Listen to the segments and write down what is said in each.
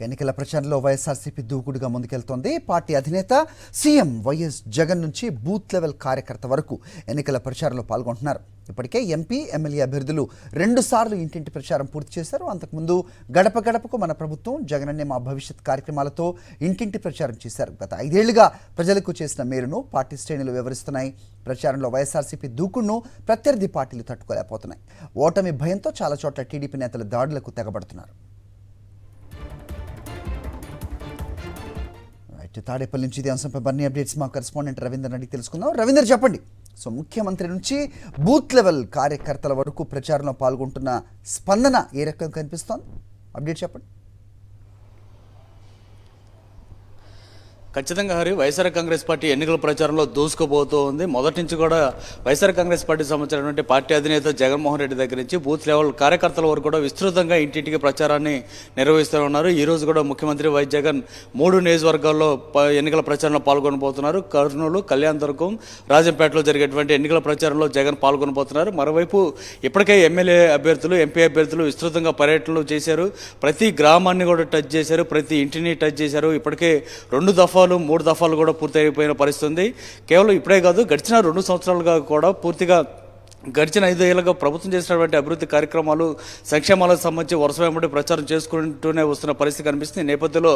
ఎన్నికల ప్రచారంలో వైఎస్ఆర్సీపీ దూకుడుగా ముందుకెళ్తోంది. పార్టీ అధినేత సీఎం వైఎస్ జగన్ నుంచి బూత్ లెవెల్ కార్యకర్త వరకు ఎన్నికల ప్రచారంలో పాల్గొంటున్నారు. ఇప్పటికే ఎంపీ, ఎమ్మెల్యే అభ్యర్థులు 2 సార్లు ఇంటింటి ప్రచారం పూర్తి చేశారు. అంతకుముందు గడప గడపకు మన ప్రభుత్వం, జగనన్నే మా భవిష్యత్ కార్యక్రమాలతో ఇంటింటి ప్రచారం చేశారు. గత 5 ఏళ్లుగా ప్రజలకు చేసిన మేలును పార్టీ శ్రేణులు వివరిస్తున్నాయి. ప్రచారంలో వైఎస్ఆర్సీపీ దూకుడును ప్రత్యర్థి పార్టీలు తట్టుకోలేకపోతున్నాయి. ఓటమి భయంతో చాలా చోట్ల టీడీపీ నేతలు దాడులకు తెగబడుతున్నారు. తాడేపల్లి నుంచి ఇది అంశంపై బన్నీ అప్డేట్స్ మా కరెస్పాండెంట్ రవీందర్ అడిగి తెలుసుకుందాం. రవీందర్, చెప్పండి. సో ముఖ్యమంత్రి నుంచి బూత్ లెవెల్ కార్యకర్తల వరకు ప్రచారంలో పాల్గొంటున్న స్పందన ఏ రకంగా కనిపిస్తోంది? అప్డేట్ చెప్పండి. ఖచ్చితంగా హరి, వైఎస్ఆర్ కాంగ్రెస్ పార్టీ ఎన్నికల ప్రచారంలో దూసుకుపోతూ ఉంది. మొదటి నుంచి కూడా వైఎస్ఆర్ కాంగ్రెస్ పార్టీకి సంబంధించినటువంటి పార్టీ అధినేత జగన్మోహన్ రెడ్డి దగ్గర నుంచి బూత్ లెవెల్ కార్యకర్తల వరకు కూడా విస్తృతంగా ఇంటింటికి ప్రచారాన్ని నిర్వహిస్తూ ఉన్నారు. ఈ రోజు కూడా ముఖ్యమంత్రి వైఎస్ జగన్ 3 నియోజకవర్గాల్లో ఎన్నికల ప్రచారంలో పాల్గొనబోతున్నారు. కర్నూలు, కళ్యాణదుర్గం, రాజంపేటలో జరిగేటువంటి ఎన్నికల ప్రచారంలో జగన్ పాల్గొనబోతున్నారు. మరోవైపు ఇప్పటికే ఎమ్మెల్యే అభ్యర్థులు, ఎంపీ అభ్యర్థులు విస్తృతంగా పర్యటనలు చేశారు. ప్రతి గ్రామాన్ని కూడా టచ్ చేశారు, ప్రతి ఇంటిని టచ్ చేశారు. ఇప్పటికే 2 దఫాలు 3 దఫాలు కూడా పూర్తి అయిపోయిన పరిస్థితి ఉంది. కేవలం ఇప్పుడే కాదు, గడిచిన 2 సంవత్సరాలుగా కూడా పూర్తిగా గడిచిన 5 ఏళ్ళుగా ప్రభుత్వం చేసినటువంటి అభివృద్ధి కార్యక్రమాలు, సంక్షేమాలకు సంబంధించి వరుస వెంబడి ప్రచారం చేసుకుంటూనే వస్తున్న పరిస్థితి కనిపిస్తుంది. ఈ నేపథ్యంలో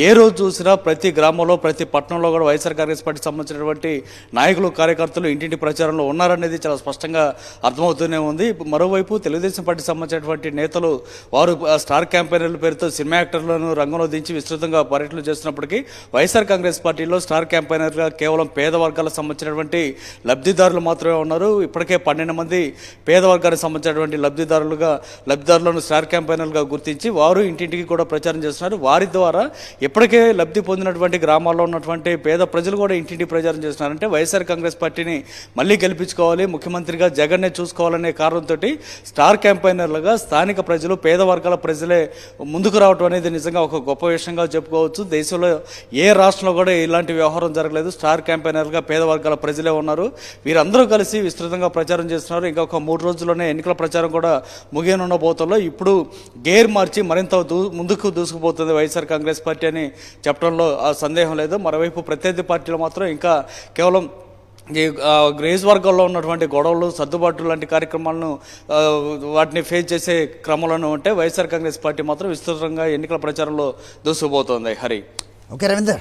ఏ రోజు చూసినా ప్రతి గ్రామంలో, ప్రతి పట్టణంలో కూడా వైఎస్ఆర్ కాంగ్రెస్ పార్టీకి సంబంధించినటువంటి నాయకులు, కార్యకర్తలు ఇంటింటి ప్రచారంలో ఉన్నారనేది చాలా స్పష్టంగా అర్థమవుతూనే ఉంది. మరోవైపు తెలుగుదేశం పార్టీకి సంబంధించినటువంటి నేతలు వారు స్టార్ క్యాంపెయినర్ల పేరుతో సినిమా యాక్టర్లను రంగంలో దించి విస్తృతంగా పర్యటనలు చేస్తున్నప్పటికీ వైఎస్ఆర్ కాంగ్రెస్ పార్టీలో స్టార్ క్యాంపెయినర్గా కేవలం పేద వర్గాలకు సంబంధించినటువంటి లబ్ధిదారులు మాత్రమే ఉన్నారు. ఇప్పటికే 12 మంది పేద వర్గానికి సంబంధించినటువంటి లబ్ధిదారులను స్టార్ క్యాంపెయినర్లుగా గుర్తించి వారు ఇంటింటికి కూడా ప్రచారం చేస్తున్నారు. వారి ద్వారా ఇప్పటికే లబ్ధి పొందినటువంటి గ్రామాల్లో ఉన్నటువంటి పేద ప్రజలు కూడా ఇంటింటి ప్రచారం చేస్తున్నారంటే వైఎస్ఆర్ కాంగ్రెస్ పార్టీని మళ్ళీ గెలిపించుకోవాలి, ముఖ్యమంత్రిగా జగన్నే చూసుకోవాలనే కారణంతో స్టార్ క్యాంపెయినర్లుగా స్థానిక ప్రజలు, పేద వర్గాల ప్రజలే ముందుకు రావడం అనేది నిజంగా ఒక గొప్ప విషయంగా చెప్పుకోవచ్చు. దేశంలో ఏ రాష్ట్రంలో కూడా ఇలాంటి వ్యవహారం జరగలేదు. స్టార్ క్యాంపెయినర్గా పేద వర్గాల ప్రజలే ఉన్నారు. వీరందరూ కలిసి విస్తృతంగా ప్రచారం చేస్తున్నారు. ఇంకా ఒక 3 రోజుల్లోనే ఎన్నికల ప్రచారం కూడా ముగియనుండబోతుందో ఇప్పుడు గేర్ మార్చి మరింత ముందుకు దూసుకుపోతుంది వైఎస్ఆర్ కాంగ్రెస్ పార్టీ అని చెప్పడంలో ఆ సందేహం లేదు. మరోవైపు ప్రత్యర్థి పార్టీలు మాత్రం ఇంకా కేవలం ఈ నియోజకవర్గాల్లో ఉన్నటువంటి గొడవలు, సర్దుబాట్లు లాంటి కార్యక్రమాలను వాటిని ఫేస్ చేసే క్రమంలోనే ఉంటే వైఎస్ఆర్ కాంగ్రెస్ పార్టీ మాత్రం విస్తృతంగా ఎన్నికల ప్రచారంలో దూసుకుపోతోంది. హరి. ఓకే రవీందర్.